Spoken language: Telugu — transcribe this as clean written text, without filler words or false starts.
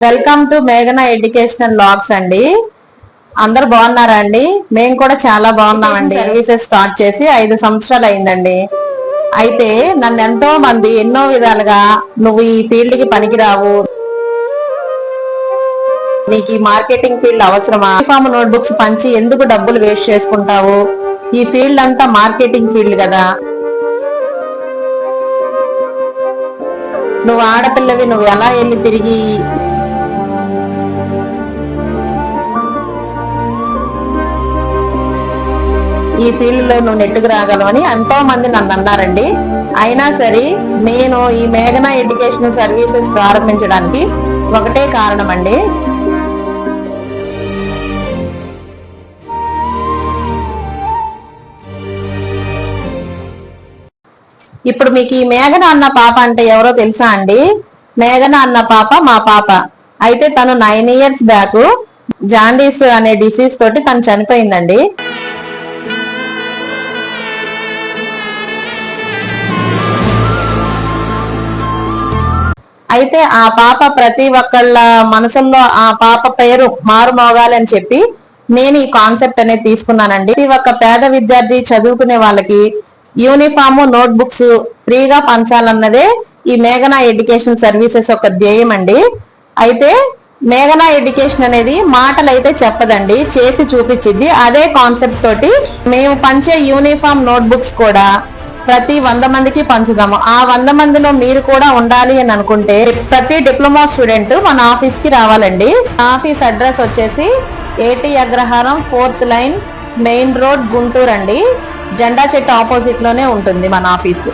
వెల్కమ్ టు మేఘనా ఎడ్యుకేషనల్ లాగ్స్ అండి. అందరు బాగున్నారా అండి? మేము కూడా చాలా బాగున్నామండి. సర్వీసెస్ స్టార్ట్ చేసి 5 సంవత్సరాలు అయిందండి. అయితే నన్ను ఎంతో మంది ఎన్నో విధాలుగా నువ్వు ఈ ఫీల్డ్ కి పనికిరావు, నీకు ఈ మార్కెటింగ్ ఫీల్డ్ అవసరమా, యూనిఫామ్ నోట్బుక్స్ పంచి ఎందుకు డబ్బులు వేస్ట్ చేసుకుంటావు, ఈ ఫీల్డ్ అంతా మార్కెటింగ్ ఫీల్డ్ కదా, నువ్వు ఆడపిల్లవి, నువ్వు ఎలా వెళ్ళి తిరిగి ఈ ఫీల్డ్ లో నువ్వు నెట్టుకు రాగలవని ఎంతో మంది నన్ను అన్నారండి. అయినా సరే నేను ఈ మేఘనా ఎడ్యుకేషనల్ సర్వీసెస్ ప్రారంభించడానికి ఒకటే కారణం అండి. ఇప్పుడు మీకు ఈ మేఘన అన్న పాప అంటే ఎవరో తెలుసా అండి? మేఘన అన్న పాప మా పాప. అయితే తను 9 years బ్యాక్ జాండీస్ అనే డిసీజ్ తోటి తను చనిపోయిందండి. అయితే ఆ పాప ప్రతి ఒక్కళ్ళ మనసుల్లో ఆ పాప పేరు మారుమోగాలని చెప్పి నేను ఈ కాన్సెప్ట్ అనేది తీసుకున్నానండి. ప్రతి ఒక్క పేద విద్యార్థి చదువుకునే వాళ్ళకి యూనిఫామ్ నోట్ బుక్స్ ఫ్రీగా పంచాలన్నదే ఈ మేఘనా ఎడ్యుకేషన్ సర్వీసెస్ ఒక ధ్యేయం అండి. అయితే మేఘనా ఎడ్యుకేషన్ అనేది మాటలు అయితే చెప్పదండి, చేసి చూపించిద్ది. అదే కాన్సెప్ట్ తోటి మేము పంచే యూనిఫామ్ నోట్ బుక్స్ కూడా ప్రతి 100 మందికి పంచుదాము. ఆ 100 మందిలో మీరు కూడా ఉండాలి అని అనుకుంటే ప్రతి డిప్లొమా స్టూడెంట్ మన ఆఫీస్ కి రావాలండి. ఆఫీస్ అడ్రస్ వచ్చేసి ఏటీ అగ్రహారం 4th line main road Guntur అండి. జెండా చెట్టు ఆపోజిట్ లోనే ఉంటుంది మన ఆఫీస్.